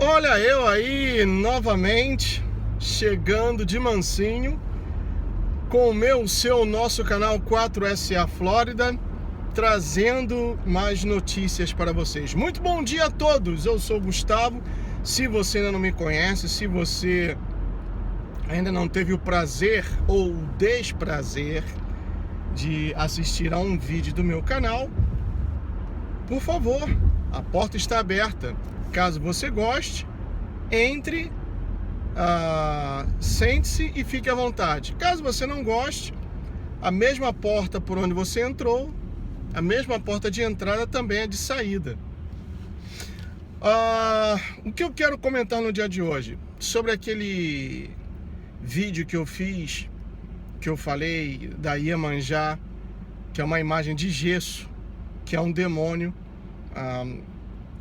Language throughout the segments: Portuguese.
Olha eu aí novamente chegando de mansinho com o nosso canal 4SA Flórida, trazendo mais notícias para vocês. Muito bom dia a todos, eu sou o Gustavo. Se você ainda não me conhece, se você ainda não teve o prazer ou o desprazer de assistir a um vídeo do meu canal, por favor, a porta está aberta. Caso você goste, entre, sente-se e fique à vontade. Caso você não goste, a mesma porta por onde você entrou, a mesma porta de entrada também é de saída. O que eu quero comentar no dia de hoje? Sobre aquele vídeo que eu fiz, que eu falei da Iemanjá, que é uma imagem de gesso, que é um demônio.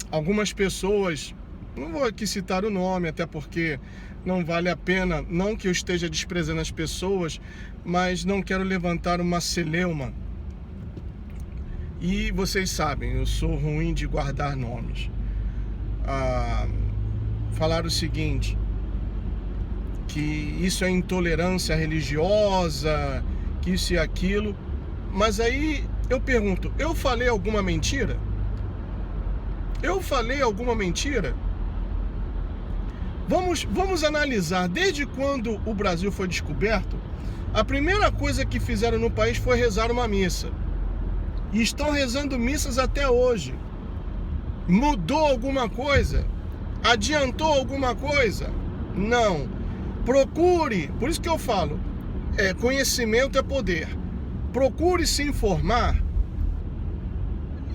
Algumas pessoas, não vou aqui citar o nome, até porque não vale a pena, não que eu esteja desprezando as pessoas, mas não quero levantar uma celeuma. E vocês sabem, eu sou ruim de guardar nomes. Falar o seguinte, que isso é intolerância religiosa, que isso e aquilo, mas aí eu pergunto, eu falei alguma mentira? Eu falei alguma mentira? Vamos analisar, desde quando o Brasil foi descoberto, a primeira coisa que fizeram no país foi rezar uma missa. E estão rezando missas até hoje. Mudou alguma coisa? Adiantou alguma coisa? Não. Procure, por isso que eu falo, conhecimento é poder. Procure se informar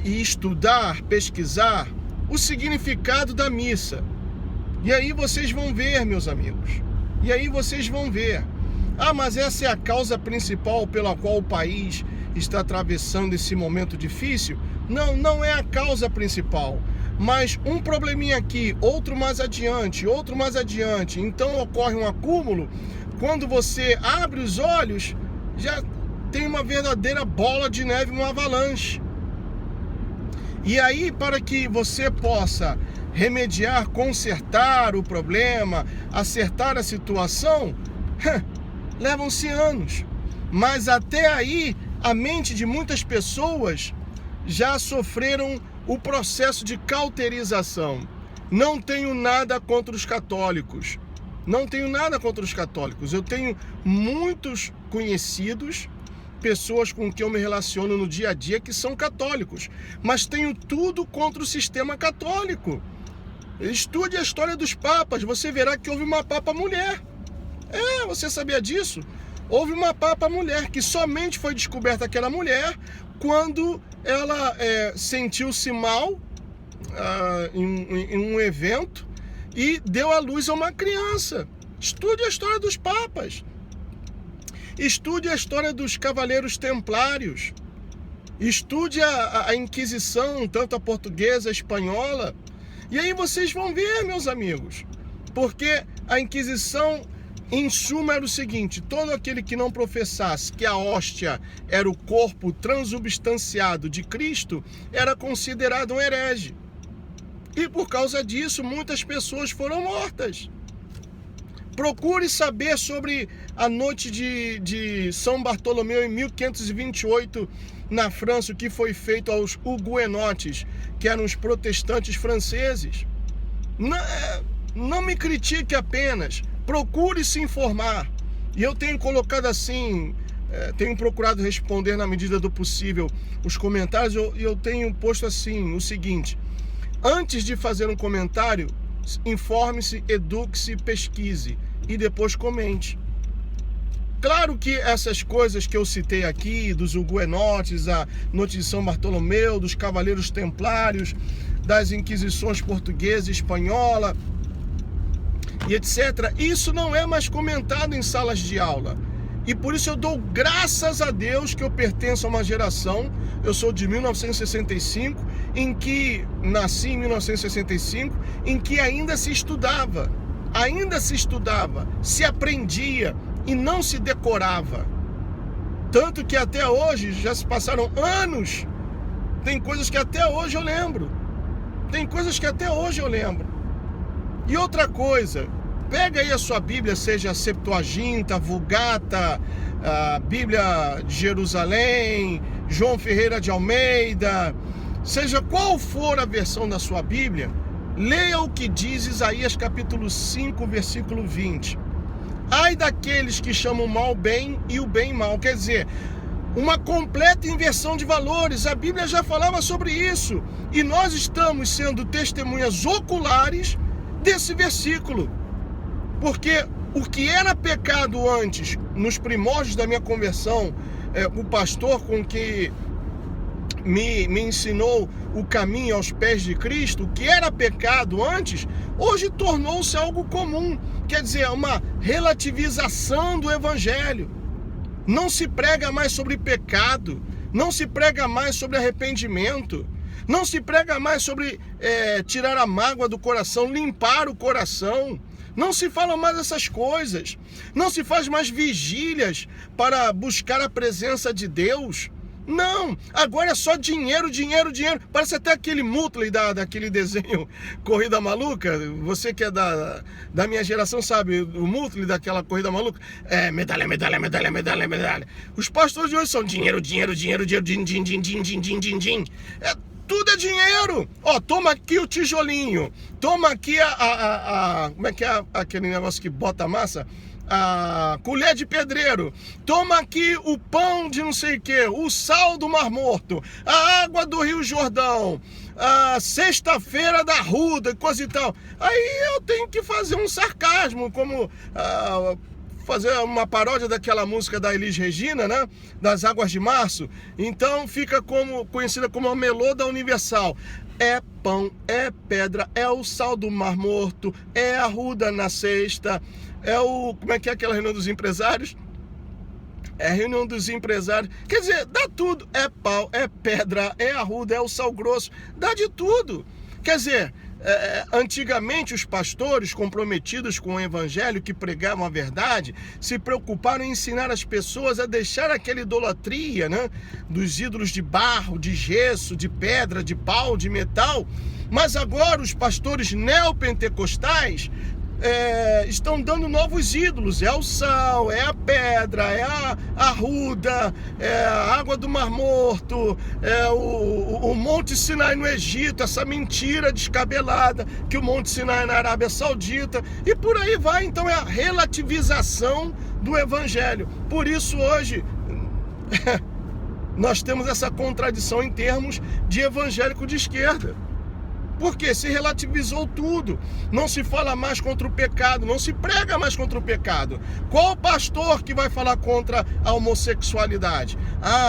e estudar, pesquisar o significado da missa. E aí vocês vão ver, meus amigos. E aí vocês vão ver. Mas essa é a causa principal pela qual o país está atravessando esse momento difícil? Não, não é a causa principal. Mas um probleminha aqui, outro mais adiante, outro mais adiante. Então ocorre um acúmulo. Quando você abre os olhos, já tem uma verdadeira bola de neve, uma avalanche. E aí, para que você possa remediar, consertar o problema, acertar a situação, levam-se anos. Mas até aí, a mente de muitas pessoas já sofreram o processo de cauterização. Não tenho nada contra os católicos. Não tenho nada contra os católicos. Eu tenho muitos conhecidos, pessoas com quem eu me relaciono no dia a dia que são católicos, mas tenho tudo contra o sistema católico. Estude a história dos papas, você verá que houve uma papa mulher. Você sabia disso? Houve uma papa mulher, que somente foi descoberta aquela mulher quando ela sentiu-se mal em um evento e deu à luz a uma criança. Estude a história dos papas. Estude a história dos cavaleiros templários. Estude a Inquisição, tanto a portuguesa, a espanhola. E aí vocês vão ver, meus amigos. Porque a Inquisição, em suma, era o seguinte: todo aquele que não professasse que a hóstia era o corpo transubstanciado de Cristo, era considerado um herege. E por causa disso, muitas pessoas foram mortas. Procure saber sobre a noite de São Bartolomeu em 1528 na França, o que foi feito aos huguenotes, que eram os protestantes franceses. Não me critique apenas, procure se informar. E eu tenho colocado assim, tenho procurado responder na medida do possível os comentários, e eu tenho posto assim o seguinte: antes de fazer um comentário, informe-se, eduque-se, pesquise e depois comente. Claro que essas coisas que eu citei aqui, dos huguenotes, a noite de São Bartolomeu, dos cavaleiros templários, das inquisições portuguesa e espanhola, e etc., isso não é mais comentado em salas de aula. E por isso eu dou graças a Deus que eu pertenço a uma geração, eu sou de 1965, nasci em 1965, em que ainda se estudava, se aprendia e não se decorava. Tanto que até hoje, já se passaram anos, tem coisas que até hoje eu lembro. E outra coisa, pega aí a sua Bíblia, seja a Septuaginta, Vulgata, a Bíblia de Jerusalém, João Ferreira de Almeida, seja qual for a versão da sua Bíblia, leia o que diz Isaías capítulo 5, versículo 20. Ai daqueles que chamam o mal bem e o bem mal. Quer dizer, uma completa inversão de valores. A Bíblia já falava sobre isso. E nós estamos sendo testemunhas oculares desse versículo. Porque o que era pecado antes, nos primórdios da minha conversão, o pastor com que me ensinou o caminho aos pés de Cristo, o que era pecado antes, hoje tornou-se algo comum. Quer dizer, uma relativização do evangelho. Não se prega mais sobre pecado, não se prega mais sobre arrependimento, não se prega mais sobre tirar a mágoa do coração, limpar o coração. Não se fala mais essas coisas, não se faz mais vigílias para buscar a presença de Deus. Não, agora é só dinheiro, dinheiro, dinheiro. Parece até aquele Mutley daquele desenho Corrida Maluca. Você que é da minha geração sabe, o Mutley daquela Corrida Maluca. Medalha, medalha, medalha, medalha, medalha. Os pastores de hoje são dinheiro, dinheiro, dinheiro, dinheiro, din, din, din, din, din, din, din. Tudo é dinheiro. Ó, toma aqui o tijolinho. Toma aqui como é que é aquele negócio que bota a massa? A colher de pedreiro. Toma aqui o pão de não sei o que, o sal do Mar Morto, a água do Rio Jordão, a sexta-feira da Ruda, coisa e tal. Aí eu tenho que fazer um sarcasmo, como fazer uma paródia daquela música da Elis Regina, né? Das Águas de Março. Então fica conhecida como a Melô da Universal. É pão, é pedra, é o sal do Mar Morto, é a ruda na sexta, como é que é aquela reunião dos empresários? É a reunião dos empresários. Quer dizer, dá tudo. É pau, é pedra, é a ruda, é o sal grosso, dá de tudo. Quer dizer, antigamente os pastores comprometidos com o evangelho, que pregavam a verdade, se preocuparam em ensinar as pessoas a deixar aquela idolatria, né, dos ídolos de barro, de gesso, de pedra, de pau, de metal. Mas agora os pastores neopentecostais estão dando novos ídolos. É o sal, é a pedra, é a ruda, é a água do Mar Morto, é o Monte Sinai no Egito, essa mentira descabelada que o Monte Sinai é na Arábia Saudita, e por aí vai. Então é a relativização do evangelho. Por isso hoje nós temos essa contradição em termos de evangélico de esquerda. Porque se relativizou tudo. Não se fala mais contra o pecado, não se prega mais contra o pecado. Qual pastor que vai falar contra a homossexualidade?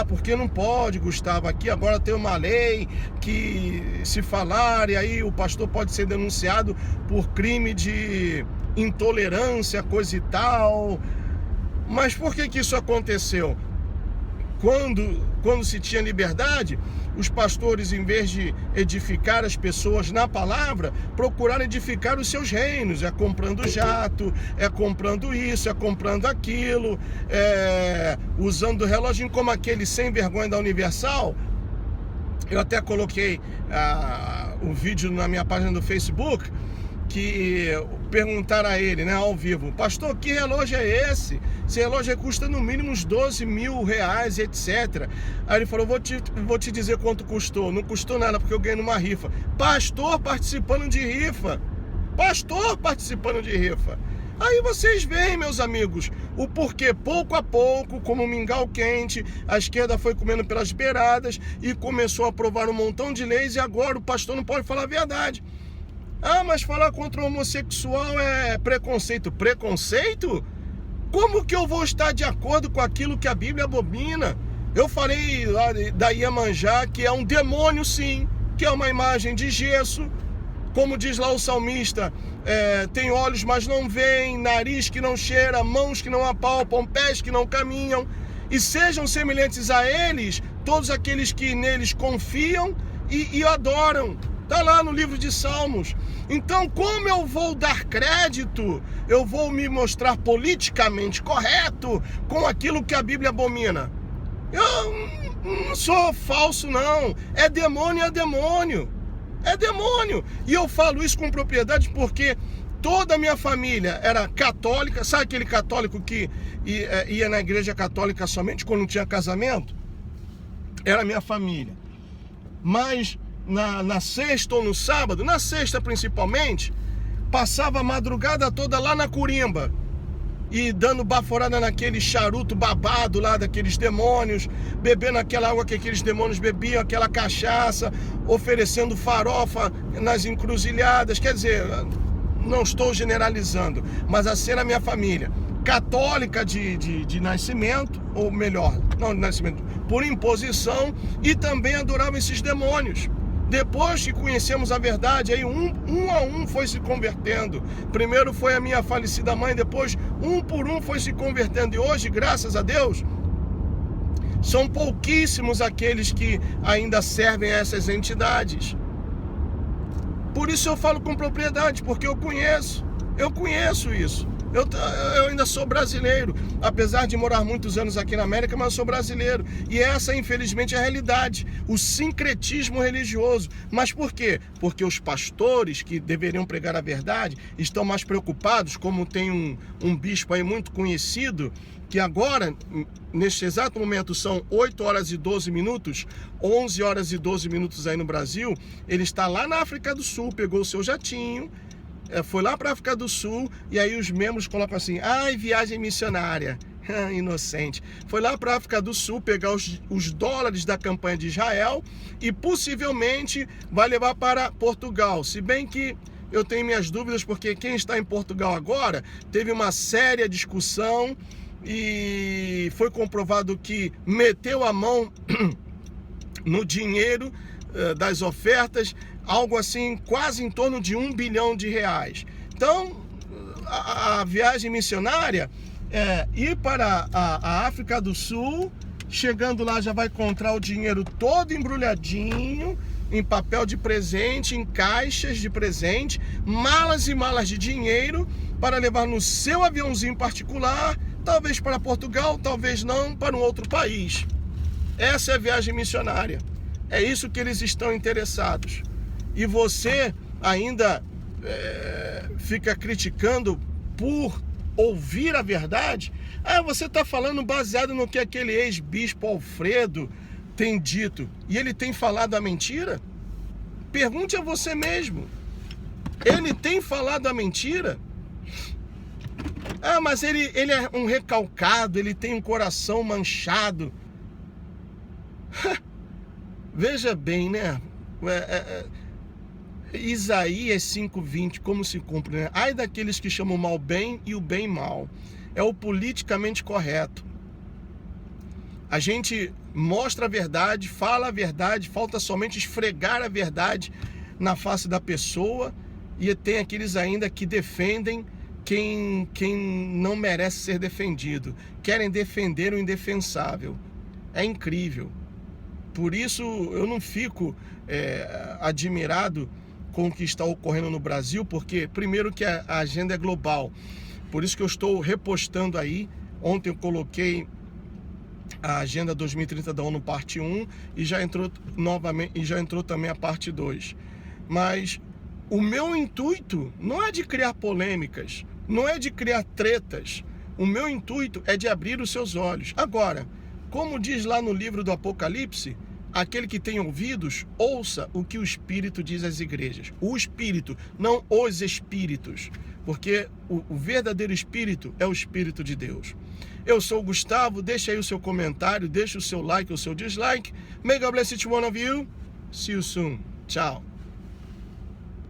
Porque não pode, Gustavo, aqui agora tem uma lei que se falar, e aí o pastor pode ser denunciado por crime de intolerância, coisa e tal. Mas por que isso aconteceu? Quando se tinha liberdade, os pastores, em vez de edificar as pessoas na palavra, procuraram edificar os seus reinos. É comprando jato, é comprando isso, é comprando aquilo, usando reloginho como aquele sem vergonha da Universal. Eu até coloquei o vídeo na minha página do Facebook, que perguntaram a ele, né, ao vivo: pastor, que relógio é esse? Esse relógio custa no mínimo uns 12 mil reais, etc. Aí ele falou: vou te dizer quanto custou. Não custou nada, porque eu ganhei numa rifa. Pastor participando de rifa. Pastor participando de rifa. Aí vocês veem, meus amigos, o porquê, pouco a pouco, como um mingau quente, a esquerda foi comendo pelas beiradas e começou a aprovar um montão de leis, e agora o pastor não pode falar a verdade. Mas falar contra o homossexual é preconceito. Preconceito? Como que eu vou estar de acordo com aquilo que a Bíblia abomina? Eu falei lá da Iemanjá, que é um demônio, sim, que é uma imagem de gesso. Como diz lá o salmista, tem olhos, mas não veem, nariz que não cheira, mãos que não apalpam, pés que não caminham. E sejam semelhantes a eles todos aqueles que neles confiam e adoram. Está lá no livro de Salmos. Então, como eu vou dar crédito, eu vou me mostrar politicamente correto com aquilo que a Bíblia abomina? Eu não sou falso, não. É demônio, é demônio. É demônio. E eu falo isso com propriedade porque Toda a minha família era católica. Sabe aquele católico que ia na igreja católica somente quando não tinha casamento? Era a minha família. Mas na sexta ou no sábado, na sexta principalmente, passava a madrugada toda lá na Corimba e dando baforada naquele charuto babado lá daqueles demônios, bebendo aquela água que aqueles demônios bebiam, aquela cachaça, oferecendo farofa nas encruzilhadas. Quer dizer, não estou generalizando, mas assim era a minha família. Católica de nascimento, ou melhor, não de nascimento, por imposição, e também adorava esses demônios. Depois que conhecemos a verdade, aí um a um foi se convertendo. Primeiro foi a minha falecida mãe, depois um por um foi se convertendo. E hoje, graças a Deus, são pouquíssimos aqueles que ainda servem a essas entidades. Por isso eu falo com propriedade, porque eu conheço isso. Eu ainda sou brasileiro, apesar de morar muitos anos aqui na América, mas eu sou brasileiro. E essa, infelizmente, é a realidade, o sincretismo religioso. Mas por quê? Porque os pastores que deveriam pregar a verdade estão mais preocupados, como tem um bispo aí muito conhecido, que agora, neste exato momento, são 8 horas e 12 minutos, 11 horas e 12 minutos aí no Brasil. Ele está lá na África do Sul, pegou o seu jatinho, foi lá para a África do Sul, e aí os membros colocam assim: ai, viagem missionária, inocente. Foi lá para a África do Sul pegar os dólares da campanha de Israel e possivelmente vai levar para Portugal. Se bem que eu tenho minhas dúvidas, porque quem está em Portugal agora teve uma séria discussão e foi comprovado que meteu a mão no dinheiro das ofertas, algo assim, quase em torno de R$1 bilhão. Então, a viagem missionária é ir para a África do Sul, chegando lá já vai encontrar o dinheiro todo embrulhadinho, em papel de presente, em caixas de presente, malas e malas de dinheiro, para levar no seu aviãozinho particular, talvez para Portugal, talvez não, para um outro país. Essa é a viagem missionária. É isso que eles estão interessados. E você ainda fica criticando por ouvir a verdade? Ah, você está falando baseado no que aquele ex-bispo Alfredo tem dito. E ele tem falado a mentira? Pergunte a você mesmo. Ele tem falado a mentira? Ah, mas ele é um recalcado, ele tem um coração manchado. Veja bem, né? Isaías 5:20, como se cumpre, né? Ai daqueles que chamam o mal bem e o bem mal. É o politicamente correto. A gente mostra a verdade, fala a verdade, falta somente esfregar a verdade na face da pessoa, e tem aqueles ainda que defendem quem não merece ser defendido. Querem defender o indefensável. É incrível. Por isso eu não fico admirado com o que está ocorrendo no Brasil, porque primeiro que a agenda é global. Por isso que eu estou repostando aí. Ontem eu coloquei a Agenda 2030 da ONU parte 1 e já entrou novamente, e já entrou também a parte 2. Mas o meu intuito não é de criar polêmicas, não é de criar tretas. O meu intuito é de abrir os seus olhos. Agora, como diz lá no livro do Apocalipse, aquele que tem ouvidos, ouça o que o Espírito diz às igrejas. O Espírito, não os espíritos, porque o verdadeiro Espírito é o Espírito de Deus. Eu sou o Gustavo, deixa aí o seu comentário, deixa o seu like ou o seu dislike. May God bless each one of you. See you soon. Tchau.